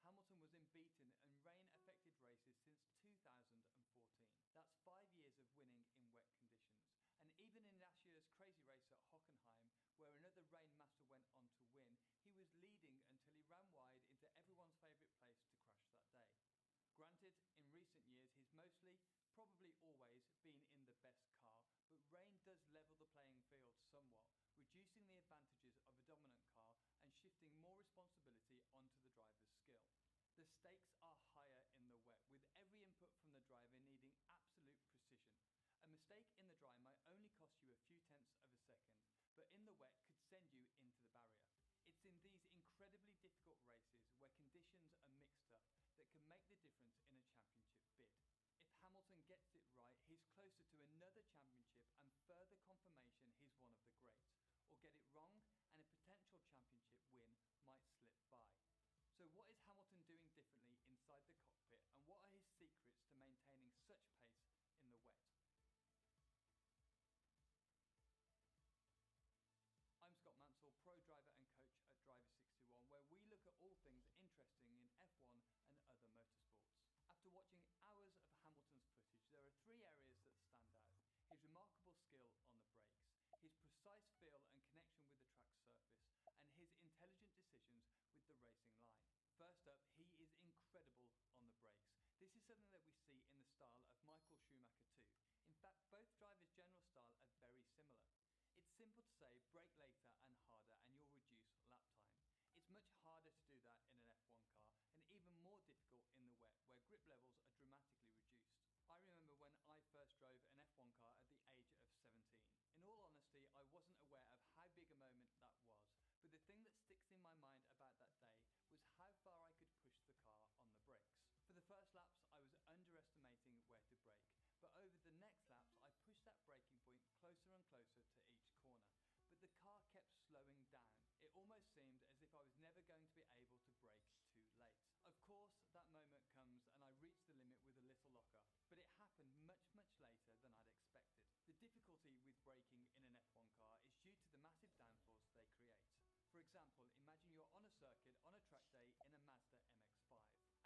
Hamilton was unbeaten in rain-affected races since 2014. That's 5 years of winning in wet conditions. And even in last year's crazy race at Hockenheim, where another rain master went on to win, he was leading until he ran wide into everyone's favourite place to crash that day. Granted, in recent years he's mostly, probably always, been in the best car, but rain does level the playing field somewhat, reducing the advantages of a dominant car and shifting more responsibility onto the driver's skill. The stakes are higher in the wet, with every input from the driver needing absolute precision. A mistake in the dry might only cost you a few tenths of a second, but in the wet could send you into the barrier. It's in these incredibly difficult races, where conditions are mixed up, that can make the difference in a championship bid. If Hamilton gets it right, he's closer to another championship and further confirmation he's one of the greats. Or get it wrong, and a potential championship win might slip by. So what is Hamilton doing differently inside the cockpit, and what are his secrets to maintaining such pace in the wet? I'm Scott Mansell, pro driver and coach at Driver61, where we look at all things interesting in F1 and other motorsports. After watching hours of Hamilton's footage, there are 3 areas that stand out: his remarkable skill on the brakes, his precise feel and connection with the track surface, and his intelligent decisions with the racing line. First up, he is incredible on the brakes. This is something that we see in the style of Michael Schumacher too. In fact, both drivers' general style are very similar. It's simple to say brake later and harder and you'll reduce lap time. It's much harder to do that in an F1 car, and even more difficult in the wet, where grip levels are dramatically reduced. I remember when I first drove an F1 car at the age of 17. In all honesty, I wasn't aware of how big a moment that was, but the thing that sticks in my mind about that day was how far I could push the car on the brakes. For the first laps, I was underestimating where to brake, but over the next laps, I pushed that braking point closer and closer to each corner. But the car kept slowing down. It almost seemed as if I was never going to be able to brake too late. Of course, that moment comes and I reach the limit with a little lock-up, but it happened much later than I'd expected. The difficulty with braking in an F1 car is due to the massive downforce they create. For example, imagine you're on a circuit on a track day in a Mazda MX-5.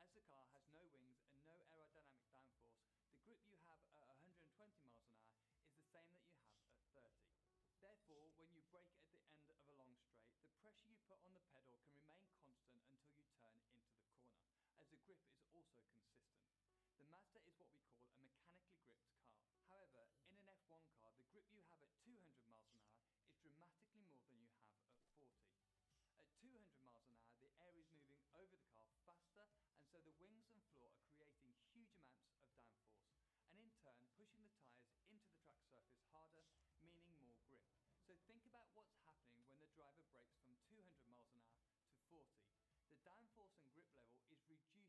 As the car has no wings and no aerodynamic downforce, the grip you have at 120 miles an hour is the same that you have at 30. Therefore, when you brake at the end of a long straight, the pressure you put on the pedal can remain constant until you turn into the corner, as the grip is also consistent. The Mazda is what we call a mechanically gripped car. However, in an F1 car, the grip you have at 200 miles an hour is dramatically more than you have at 40. At 200 miles an hour, the air is moving over the car faster, and so the wings and floor are creating huge amounts of downforce, and in turn pushing the tyres into the track surface harder, meaning more grip. So think about what's happening when the driver brakes from 200 miles an hour to 40. The downforce and grip level is reducing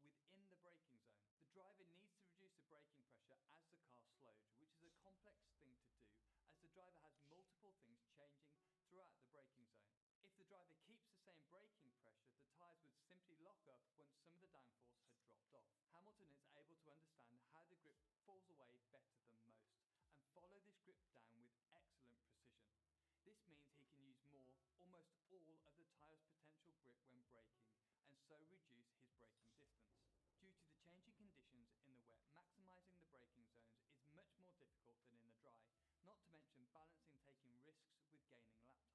within the braking zone. The driver needs to reduce the braking pressure as the car slows, which is a complex thing to do, as the driver has multiple things changing throughout the braking zone. If the driver keeps the same braking pressure, the tyres would simply lock up once some of the downforce had dropped off. Hamilton is able to understand how the grip falls away better than most, and follow this grip down with excellent precision. This means he can use more, almost all, of the tyre's potential grip when braking, and so reduce his braking distance. Due to the changing conditions in the wet, maximising the braking zones is much more difficult than in the dry, not to mention balancing taking risks with gaining lap time.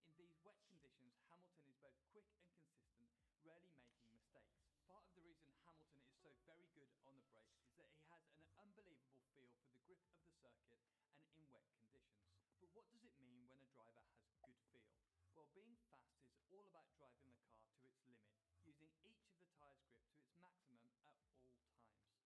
In these wet conditions, Hamilton is both quick and consistent, rarely making mistakes. Part of the reason Hamilton is so very good on the brakes is that he has an unbelievable feel for the grip of the circuit and in wet conditions. But what does it mean when a driver has good feel? Well, being fast is all about driving the car to its limit, using each of the tyre's grip to its maximum at all times.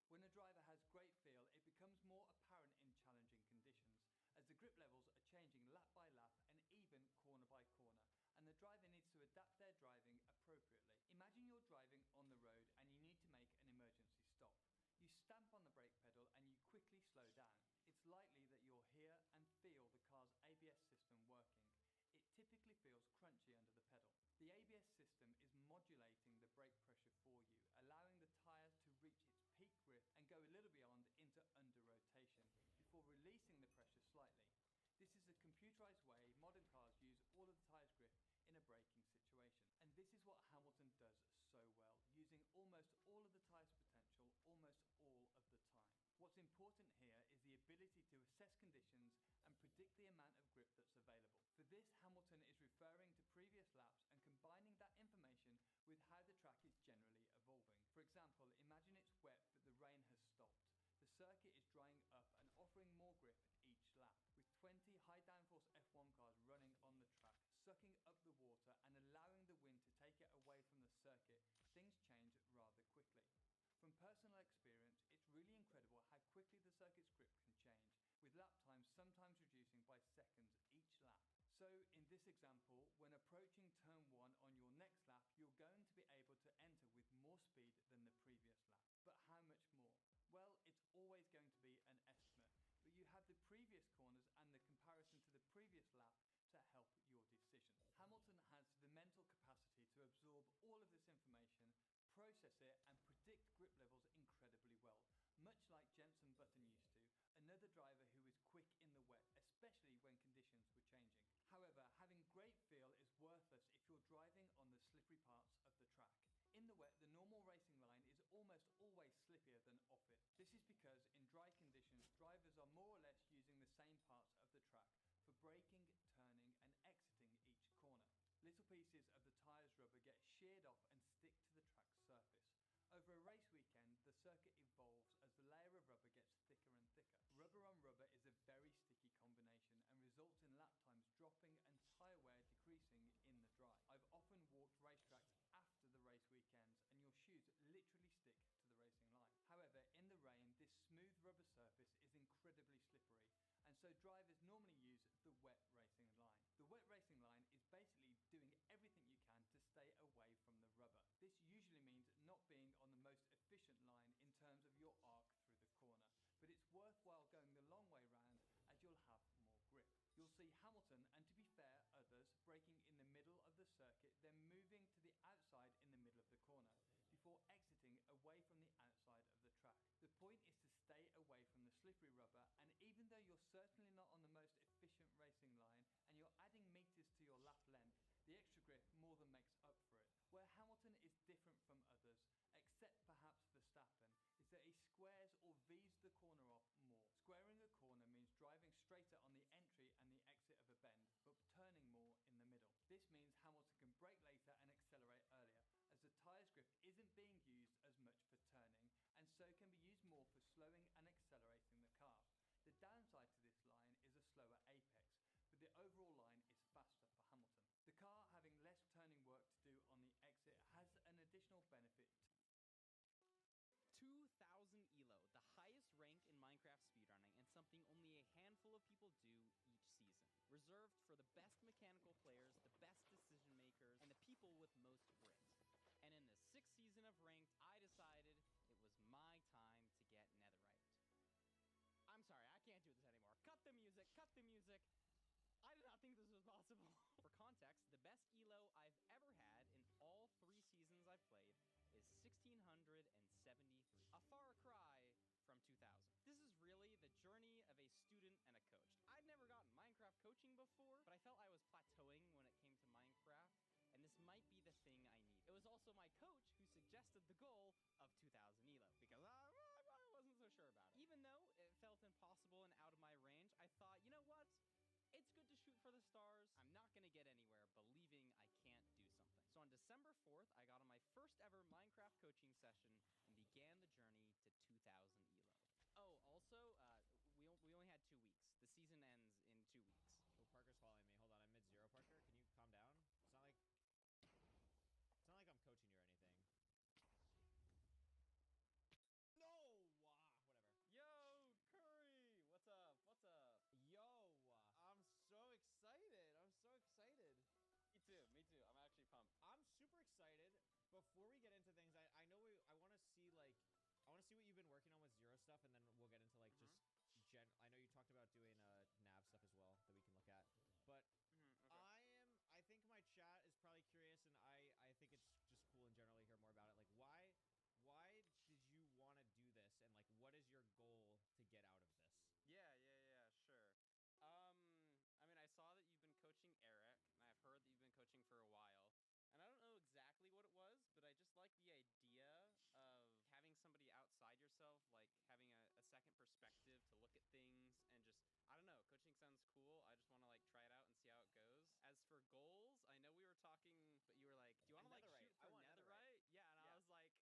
When a driver has great feel, it becomes more apparent in challenging conditions, as the grip levels are changing lap by lap and even corner by corner, and the driver needs to adapt their driving appropriately. Imagine you're driving on the road and you need to make an emergency stop. You stamp on the brake pedal and you quickly slow down. It's likely that you'll hear and feel the car's ABS system working. It typically feels crunchy under the pedal. The ABS system is modulating the brake pressure for you, allowing the tyre to reach its peak grip and go a little beyond into under rotation, before releasing the pressure slightly. This is a computerized way modern cars use all of the tyre's grip in a braking situation. And this is what Hamilton does so almost all of the tyre's potential almost all of the time. What's important here is the ability to assess conditions and predict the amount of grip that's available. For this, Hamilton is referring to previous laps and combining that information with how the track is generally evolving. For example, imagine it's wet but the rain has stopped. The circuit is drying up and offering more grip each lap. With 20 high downforce F1 cars running on the track, sucking up the water and allowing the wind to take it away from the circuit, things change rather quickly. From personal experience, it's really incredible how quickly the circuit's grip can change, with lap times sometimes reducing by seconds each lap. So in this example, when approaching turn 1 on your next lap, you're going to be able to enter with more speed than the previous lap. But how much more? Well, it's always going to be an estimate, but you have the previous corners and the comparison to the previous lap to help your decision. Hamilton has the mental capacity to absorb all of this information, process it and predict grip levels incredibly well, much like Jenson Button used to, another driver who was quick in the wet, especially when conditions were changing. However, having great feel is worthless if you're driving on the slippery parts of the track. In the wet, the normal racing line is almost always slippier than off it. This is because in dry conditions, drivers are more or less using the same parts of the track for braking, turning and exiting each corner. Little pieces of the tyre's rubber get sheared off and stick to the track's surface. Over a race weekend, the circuit evolves as the layer of rubber gets thicker and thicker. Rubber on rubber is a very sticky combination and results in lap times dropping and tyre wear decreasing in the dry. I've often walked racetracks after the race weekends and your shoes literally stick to the racing line. However, in the rain, this smooth rubber surface is incredibly slippery, and so drivers normally use the wet racing line. The wet racing line is basically doing everything you can to stay away from the rubber. This usually means not being on the most efficient line in terms of your arc through the corner, but it's worthwhile going the long way round as you'll have more grip. You'll see Hamilton, and to be fair, others, braking in the middle of the circuit, then moving to the outside in the middle of the corner, before exiting away from the outside of the track. The point is to stay away from the slippery rubber, and even though you're certainly not on the most efficient racing line, and you're adding meters to your lap length, the extra grip more than makes up for it. Where Hamilton is different from others, except perhaps Verstappen, is that he squares or V's the corner off more. Squaring a corner means driving straighter on the entry and the exit of a bend, but turning more in the middle. This means Hamilton can brake later and accelerate earlier, as the tyre's grip isn't being used as much for turning, and so can be used more for slowing and accelerating the car. The downside to this line is a slower apex, but the overall line is faster for Hamilton. The car having less turning work to do on the exit has an additional benefit. 2000 ELO, the highest rank in Minecraft speedrunning and something only a handful of people do each season. Reserved for the best mechanical players, the best decision makers, and the people with most grit. And in the 6th season of Ranked, I decided it was my time to get netherite. I'm sorry, I can't do this anymore. Cut the music, cut the music. I did not think this was possible. For context, the best ELO I've ever had in all 3 seasons I've played is 1673, a far cry from 2000. This is really the journey of a student and a coach. I'd never gotten Minecraft coaching before, but I felt I was plateauing when it came to Minecraft, and this might be the thing I need. It was also my coach who suggested the goal of 2000 ELO, because I wasn't so sure about it. Even though it felt impossible and out of my range, I thought, you know what? It's good to shoot for the stars. I'm not gonna get anywhere believing I can't do something. So on December 4th, I got on my first ever Minecraft coaching session and began the journey to 2000 ELO. Oh, also, we only had 2 weeks. The season ends in 2 weeks. Oh, Parker's following me. Hold on, I'm mid-zero, Parker. Can you calm down? It's not like I'm coaching you or anything. No! Whatever. Yo, Curry! What's up? What's up? Yo! I'm so excited. I'm so excited. Me too. I'm actually pumped. I'm super excited. Before we get into things, I know I want to see, like, I want to see what you've been working on with Zero stuff, and then we'll get into, like, just I know you talked about doing nav stuff as well that we can look at. But Okay. I think my chat is probably curious, and I think it's just cool in general to hear more about it. Like, why did you want to do this, and like what is your goal to get out of this? Yeah, sure. I mean, I saw that you've been coaching Eric, and I've heard that you've been coaching for a while. And I don't know exactly what it was, but I just like the idea for goals, I know we were talking, but you were like, "Do you want to like shoot for netherite?"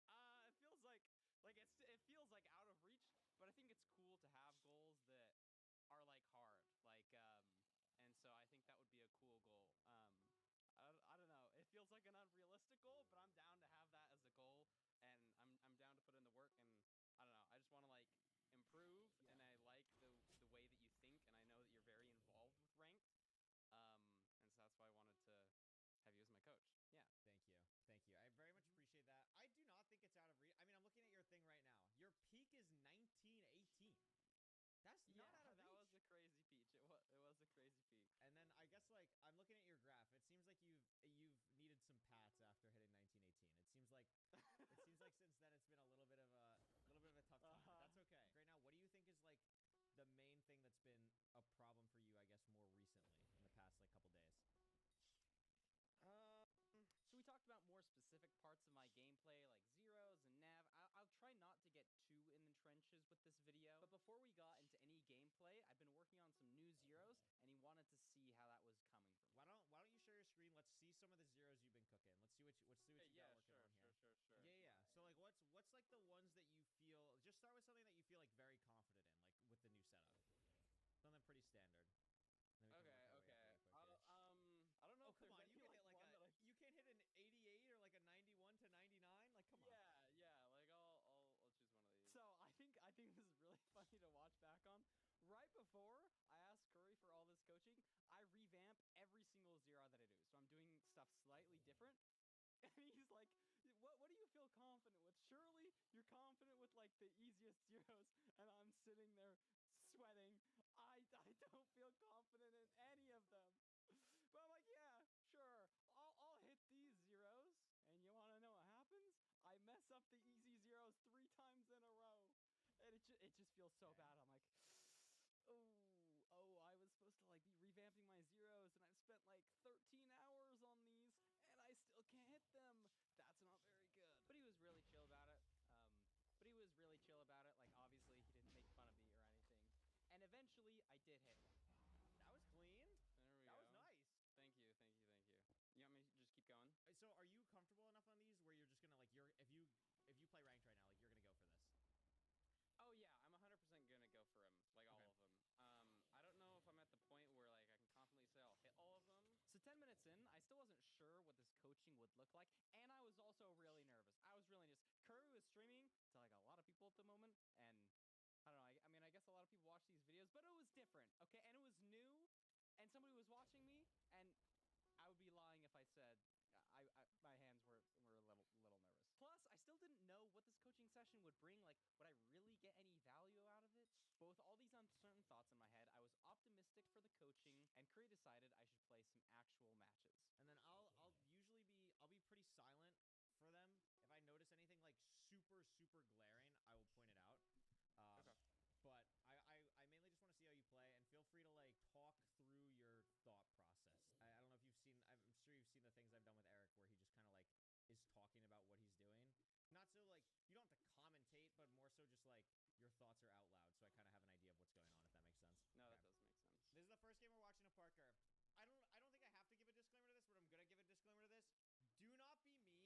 Yeah, and I was like, it feels like it feels like out of reach, but I think it's cool to have goals that are like hard, and so I think that would be a cool goal. I don't know. It feels like an unrealistic goal, but I'm down to have that as a goal, and I'm down to put in the work. And I don't know. I just want to like improve, and I like the way that you think, and I know that you're very involved with ranked. And so that's why I wanted to have you as my coach. Yeah. Thank you. Thank you. I very much appreciate that. I do not think it's out of reach. I mean, I'm looking at your thing right now. Your peak is 1918. That's not out of reach. That was a crazy peak. It was a crazy peak. And then I guess like I'm looking at your graph. It seems like you've needed some pats after hitting 1918. It seems like since then it's been a little bit of a tough time. But that's okay. Right now, what do you think is like the main thing that's been a problem for you, I guess, more recently in the past like couple days? So we talked about more specific parts of my gameplay, like zeros and nav. I'll try not to get too in the trenches with this video, but before we got into any gameplay, I've been working on some new zeros, and he wanted to see how that was coming from me. Why don't you share your screen? Let's see some of the zeros you've been cooking. Let's see what you got working on here. Sure. Yeah. So like, what's like the ones that you feel? Just start with something that you feel like very confident in, like with the new setup. Something pretty standard. Okay. I don't know. Oh, come on! You can hit like you can't hit an 88 or like a 91 to 99. Like, come on. Yeah. Like I'll choose one of these. So I think this is really funny to watch back on. Right before I asked Curry for all this coaching, I revamp every single zero that I do. So I'm doing stuff slightly different. And he's like, what do you feel confident with? Surely you're confident with like the easiest zeros, and I'm sitting there sweating. I don't feel confident in any of them. But I'm like, yeah, sure. I'll hit these zeros. And you want to know what happens? I mess up the easy zeros 3 times in a row. And it just feels so bad. I'm like, oh, I was supposed to like be revamping my zeros, and I've spent like 13 hours on these, and I still can't hit them. That's not very good. But he was really chill about it. Like, obviously, he didn't make fun of me or anything. And eventually, I did hit one. That was clean. There we go. That was nice. Thank you. You want me to just keep going? So, are you comfortable enough on these where you're just gonna like if you play ranked right now, like you're gonna go for this? Oh yeah, I'm 100% gonna go for him, like all of them. I don't know if I'm at the point where like I can confidently say I'll hit all of them. So 10 minutes in, I still wasn't sure what this coaching would look like, and I was also really nervous. I was really just Curry was streaming to like a lot of people at the moment, and I don't know. I mean, I guess a lot of people watch these videos, but it was different, okay? And it was new, and somebody was watching me, and I would be lying if I said my hands were a little nervous. Plus, I still didn't know what this coaching session would bring. Like, would I really get any value out of it? But with all these uncertain thoughts in my head, I was optimistic for the coaching, and Curry decided I should play some actual matches. And then I'll be pretty silent for them. If I notice anything like super glaring, I will point it out. Okay. But I mainly just want to see how you play, and feel free to like talk through your thought process. I don't know if you've seen. I'm sure you've seen the things I've done with Eric, where he just kind of like is talking about what he's doing. Not so like you don't have to commentate, but more so just like your thoughts are out loud, so I kind of have an idea of what's going on. If that makes sense. No, that does make sense. This is the first game we're watching of Parker. I don't think I have to give a disclaimer to this, but I'm gonna give a disclaimer to this. Do not be mean.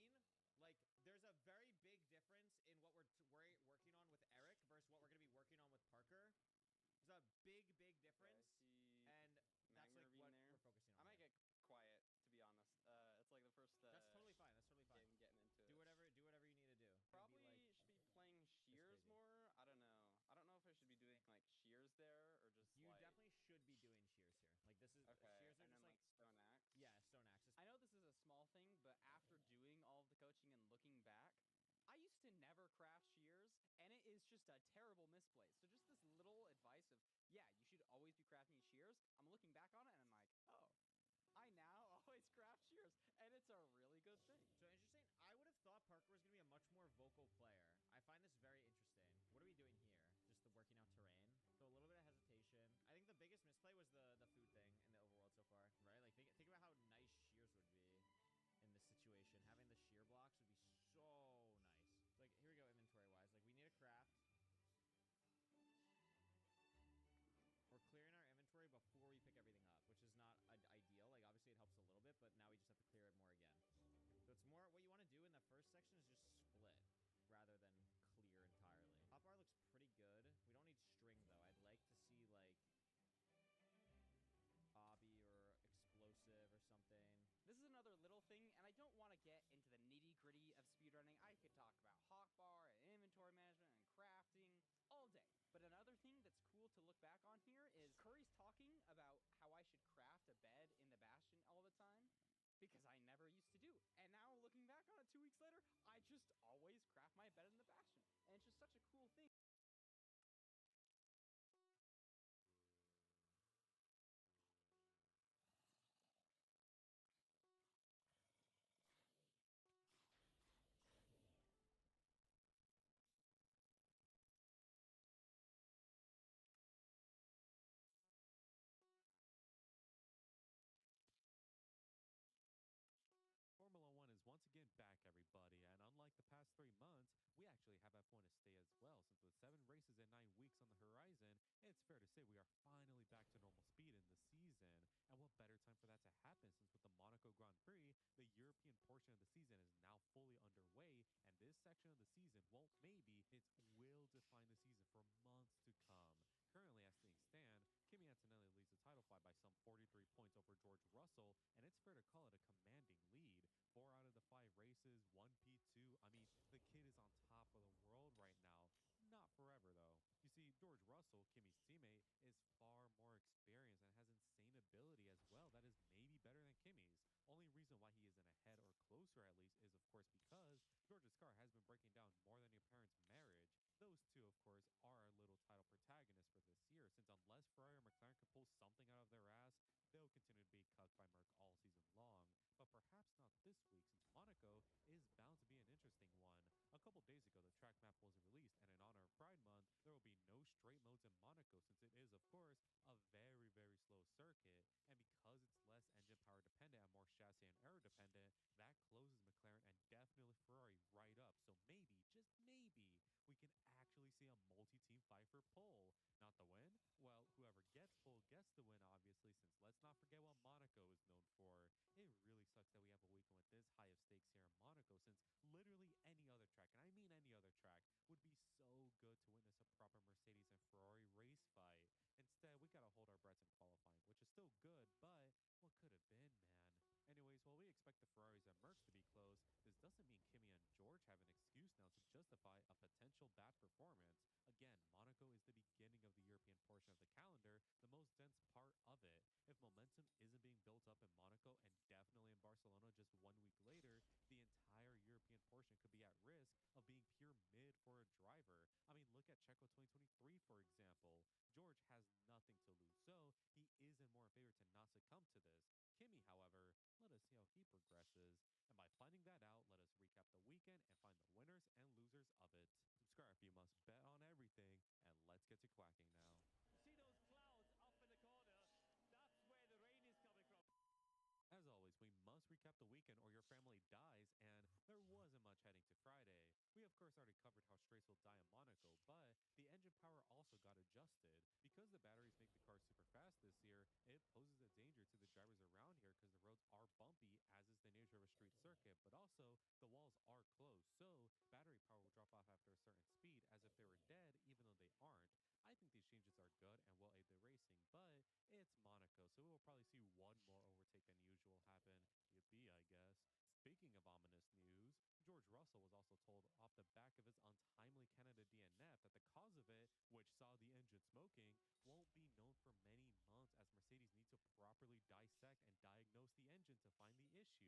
Like, there's a very big difference in what we're working on with Eric versus what we're going to be working on with Parker. There's a big difference, and that's like what we're focusing on. I might get quiet, to be honest. It's like the first. That's totally fine. Getting into do whatever you need to do. Probably should be playing shears more. I don't know. I don't know if I should be doing like shears there or just. You definitely should be doing shears here. Like this is shears are just like stone axe. Yeah, stone axe. I know this is a small thing, but after doing all of the coaching and looking back, I used to never craft shears, and it is just a terrible misplay. So just this little advice of, yeah, you should always be crafting shears. I'm looking back on it, and I'm like, oh, I now always craft shears, and it's a really good thing. So interesting. I would have thought Parker was going to be a much more vocal player. I find this very interesting. What are we doing here? Just the working out terrain. So a little bit of hesitation. I think the biggest misplay was the food thing in the overworld so far, right? Like think about how nice shears would be in this situation. Having the shear blocks would be so nice. So like here we go inventory-wise. Like we need a craft. We're clearing our inventory before we pick everything up, which is not ideal. Like, obviously, it helps a back on here is Curry's talking about how I should craft a bed in the Bastion all the time because I never used to do. And now looking back on it 2 weeks later, I just always craft my bed in the Bastion. And it's just such a cool thing. Formula One is once again back, everybody, and unlike the past 3 months, we actually have F1 to stay as well. Since with 7 races and 9 weeks on the horizon, it's fair to say we are finally back to normal speed in the season. And what better time for that to happen since with the Monaco Grand Prix, the European portion of the season is now fully underway, and this section of the season won't maybe, it will define the season for months to come. Currently, as things stand, Kimi Antonelli leads the title fight by some 43 points over George Russell, and it's fair to call it a commanding lead. 4 out of the 5 races, 1 P2. I mean, the kid is on top of the world right now. Not forever, though. You see, George Russell, Kimi's teammate, is far more experienced and has insane ability as well that is maybe better than Kimi's. Only reason why he isn't ahead or closer, at least, is, of course, because George's car has been breaking down more than your parents' marriage. Those two, of course, are our little title protagonists for this year, since unless Ferrari or McLaren can pull something out of their ass, they'll continue to be cucked by Merc all season long. But perhaps not this week, since Monaco is bound to be an interesting one. A couple days ago, the track map was released, and in honor of Pride Month, there will be no straight modes in Monaco, since it is, of course, a very, very slow circuit. And because it's less engine power dependent and more chassis and aero dependent, that closes McLaren and definitely Ferrari right up. So maybe, just maybe, we can actually see a multi-team fight for pole. Not the win? Well, whoever gets pole gets the win, obviously, since let's not forget what Monaco is known for. It really sucks that we have a weekend with this high of stakes here in Monaco, since literally any other track, and I mean any other track, would be so good to witness a proper Mercedes and Ferrari race fight. Instead, we gotta hold our breaths in qualifying, which is still good, but what could have been, man? Anyways, while we expect the Ferraris and Mercs to be close, this doesn't mean Kimi and George have an excuse now to justify a potential bad performance. Again, Monaco is the beginning of the European portion of the calendar, the most dense part of it. If momentum isn't being built up in Monaco and definitely in Barcelona just 1 week later, the entire European portion could be at risk of being pure mid for a driver. I mean, look at Checo 2023, for example. George has nothing to lose, so he isn't more in favor to not succumb to this. Kimi, however, let us see how he progresses. And by finding that out, let us recap the weekend and find the winners and losers of it. Subscribe if you must bet on everything, and let's get to quacking now. See those clouds up in the corner? That's where the rain is coming from. As always, we must recap the weekend or your family dies, and there wasn't much heading to Friday. We of course already covered how Strays will die in Monaco, but the engine power also got adjusted. Because the batteries make the car super fast this year, it poses a danger to the drivers around here because the roads are bumpy, as is the nature of a street circuit, but also the walls are closed, so battery power will drop off after a certain speed as if they were dead, even though they aren't. I think these changes are good and will aid the racing, but it's Monaco, so we will probably see one more overtake than usual happen. Yippee, I guess. Speaking of ominous news, George Russell was also told off the back of his untimely Canada DNF that the cause of it, which saw the engine smoking, won't be known for many months as Mercedes need to properly dissect and diagnose the engine to find the issue.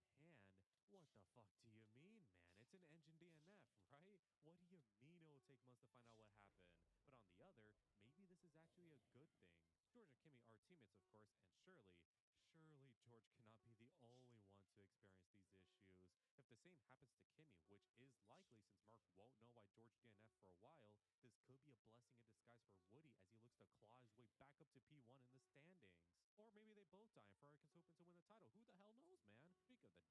On one hand, what the fuck do you mean, man? It's an engine DNF, right? What do you mean it will take months to find out what happened? But on the other, maybe this is actually a good thing. George and Kimi are teammates, of course, and surely George cannot be the only one to experience these issues. If the same happens to Kimi, which is likely since Mark won't know why George DNF for a while, this could be a blessing in disguise for Woody as he looks to claw his way back up to P1 in the standings. Or maybe they both die and Ferrari can swoop in to win the title. Who the hell knows, man?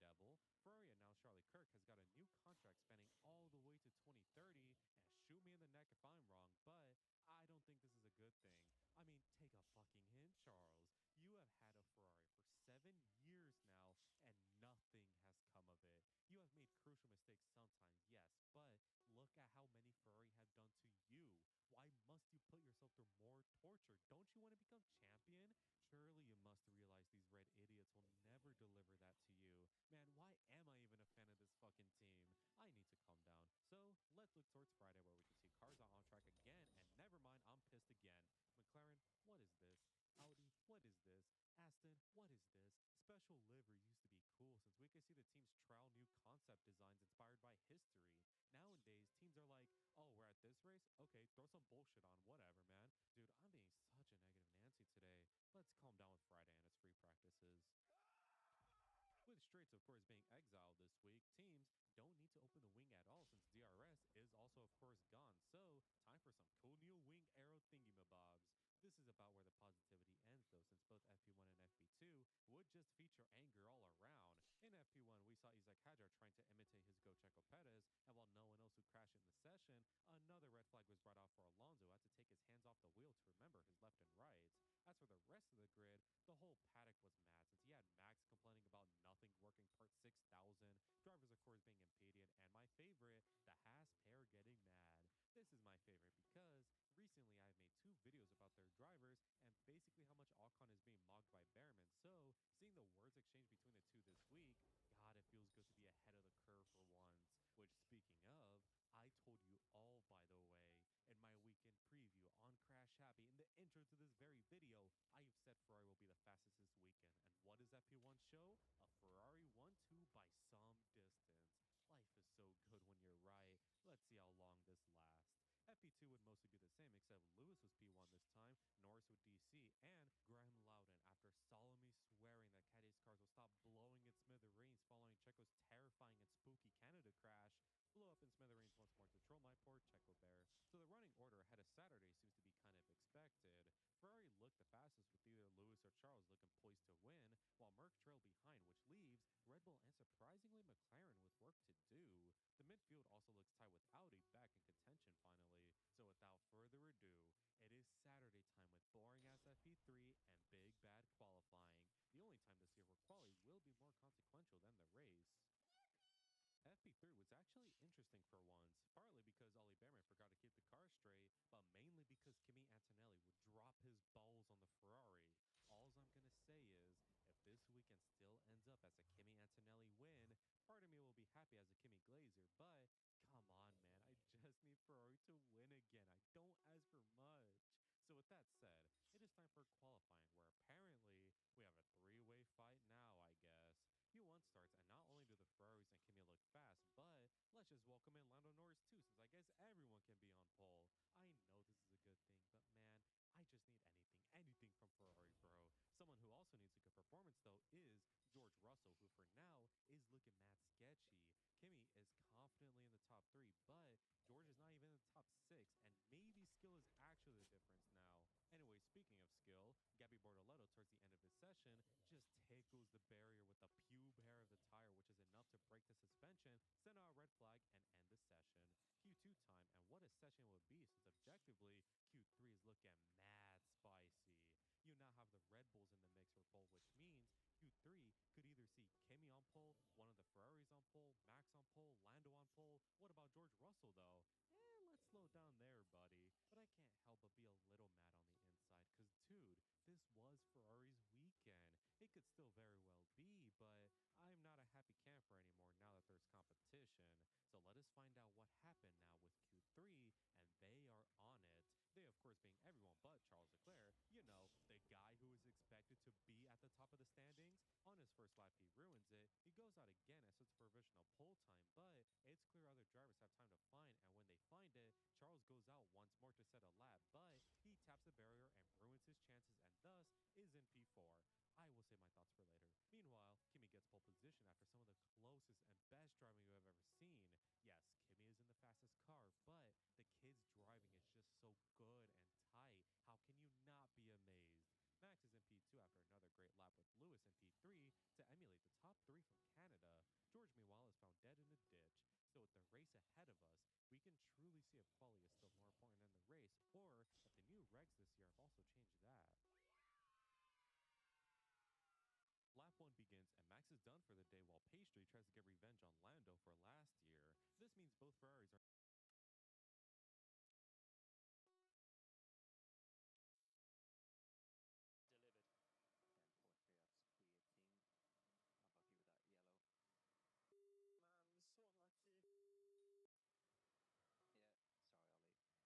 Speak of the devil, Ferrari announced Charlie Kirk has got a new contract spanning all the way to 2030, and shoot me in the neck if I'm wrong, but I don't think this is a good thing. I mean, take a fucking hint, Charles. You have had a Ferrari for 7 years now, and nothing has come of it. You have made crucial mistakes sometimes, yes, but look at how many Ferrari have done to you. Why must you put yourself through more torture? Don't you want to become champion? Surely you must realize these red idiots will never deliver that to you. Man, why am I even a fan of this fucking team? I need to calm down. So let's look towards Friday where we can see cars are on track again, and never mind, I'm pissed again. McLaren, what is this? Audi, what is this? Aston, what is this? Special livery used to be cool since we could see the teams trial new concept designs inspired by history. Nowadays, teams are like, oh, we're at this race? Okay, throw some bullshit on, whatever, man. Dude, I'm being such a negative Nancy today. Let's calm down with Friday and its free practices. With Straits, of course, being exiled this week, teams don't need to open the wing at all since DRS is also, of course, gone. So, time for some cool new wing arrow thingy-mabobs. This is about where the positivity ends, though, since both FP1 and FP2 would just feature anger all around. In FP1, we saw Isaac Hadjar trying to imitate his Go Checo Perez, and while no one else would crash in the session, another red flag was brought out for Alonso, who had to take his hands off the wheel to remember his left and right. As for the rest of the grid, the whole paddock was mad since he had Max complaining about nothing working part 6000, drivers of course being impeded, and my favorite, the Haas pair getting mad. This is my favorite because recently I've made 2 videos about their drivers and basically how much Ocon is being mocked by Behrman. So seeing the words exchange between the two this week, God, it feels good to be ahead of the curve for once. Which, speaking of, I told you all, by the way, in my weekend preview on Crash Happy, in the intro to this very video, I have said Ferrari will be the fastest this weekend. And what does FP1 show? A Ferrari 1-2 by some distance. Life is so good when you're right. Let's see how long this lasts. FP2 would mostly be the same, except Lewis was P1 this time, Norris with DC, and Graham Loudon, after solemnly swearing that Caddy's cars will stop blowing in smithereens following Checo's terrifying and spooky Canada crash, blew up in smithereens once more to troll my poor Checo Bear. So the running order ahead of Saturday seems to be kind of expected. Ferrari looked the fastest with either Lewis or Charles looking poised to win, while Merc trailed behind, which leaves Red Bull and surprisingly McLaren with work to do. The midfield also looks tight with Audi back in contention finally. So without further ado, it is Saturday time with boring ass FP3 and big bad qualifying. The only time this year where quali will be more consequential than the race. FP3 was actually interesting for once, partly because Ollie Behrman forgot to keep the car straight, but mainly because Kimi Antonelli would drop his balls on the Ferrari. Alls I'm gonna say is, if this weekend still ends up as a Kimi Antonelli win, part of me will be happy as a Kimi Glazer, but come on, man, I just need Ferrari to win again. I don't ask for much. So with that said, it is time for qualifying, where apparently we have a 3-way fight now, I guess. P1 starts, and not only do the Ferraris and Kimi look fast, but let's just welcome in Lando Norris too, since I guess everyone can be on pole. I know this is a good thing, but man, I just need anything from Ferrari, bro. Someone who also needs a good performance, though, is George Russell, who for now is looking mad sketchy. Kimi is confidently in the top 3, but George is not even in the top 6, and maybe skill is actually the difference now. Anyway, speaking of skill, Gabby Bortoletto towards the end of his session just tickles the barrier with the pube hair of the tire, which is enough to break the suspension, send out a red flag, and end the session. Q2 time, and what a session it would be since objectively, Q3 is looking mad spicy. You now have the Red Bulls in the mix for pole, which means Q3 could either see Kimi on pole, one of the Ferraris on pole, Max on pole, Lando on pole. What about George Russell though? Let's slow down there, buddy. But I can't help but be a little mad on the inside, because dude, this was Ferrari's weekend. It could still very well be, but I'm not a happy camper anymore now that there's competition. So let us find out what happened now with Q3, and they are on it. They, of course, being everyone but Charles Leclerc, you know, the guy who is expected to be at the top of the standings. On his first lap, he ruins it. He goes out again as it's provisional pole time, but it's clear other drivers have time to find, and when they find it, Charles goes out once more to set a lap, but he taps the barrier and ruins his chances and thus is in P4. I will save my thoughts for later. Meanwhile, Kimi gets pole position after some of the closest and best driving you have ever seen. Yes, Kimi is in the fastest car, but the kid's driving is just so good and tight. How can you not be amazed? Max is in P2 after another great lap with Lewis in P3 to emulate the top 3 from Canada. George, meanwhile, is found dead in a ditch. So with the race ahead of us, we can truly see if quali is still more important than the race, or if the new regs this year have also changed that. Lap 1 begins, and Max is done for the day while Pastry tries to get revenge on Lando for last year. This means both Ferraris are Delivered. Then Porsche, that's weird thing. Unlucky with that yellow. Man, so unlucky. Yeah, sorry, Ollie.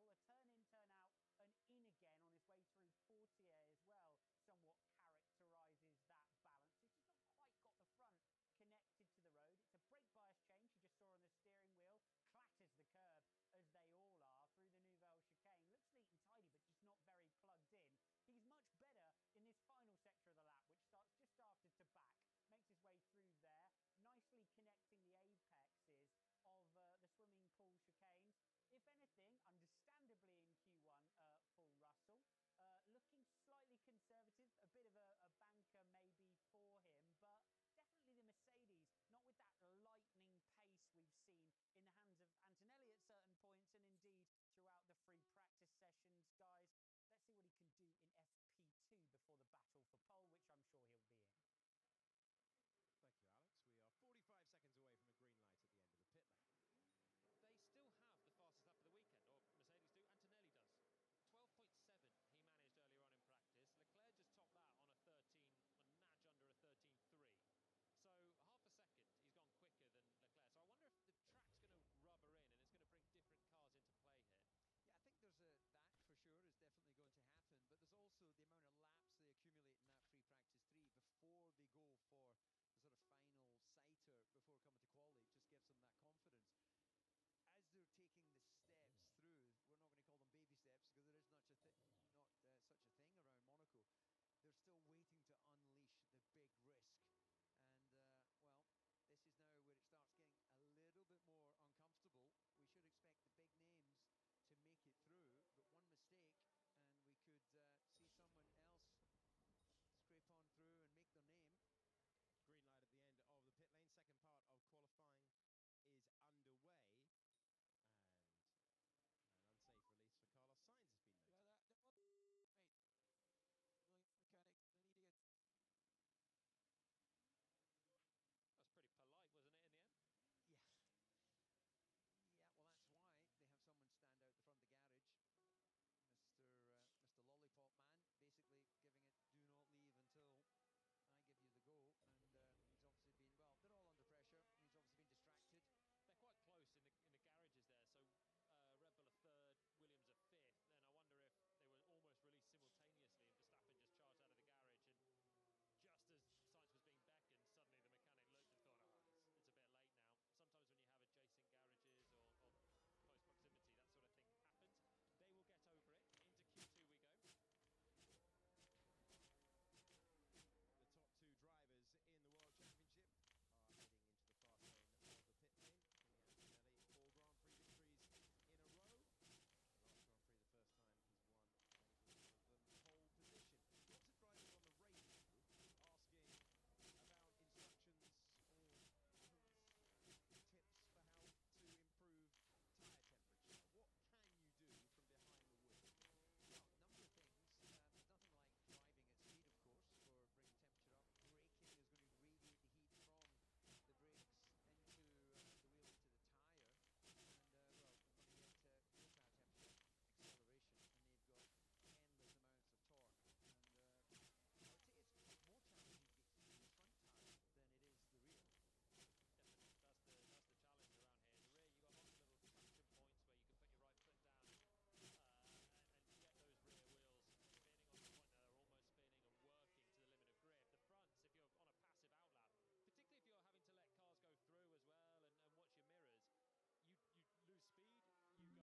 Hypixel are turning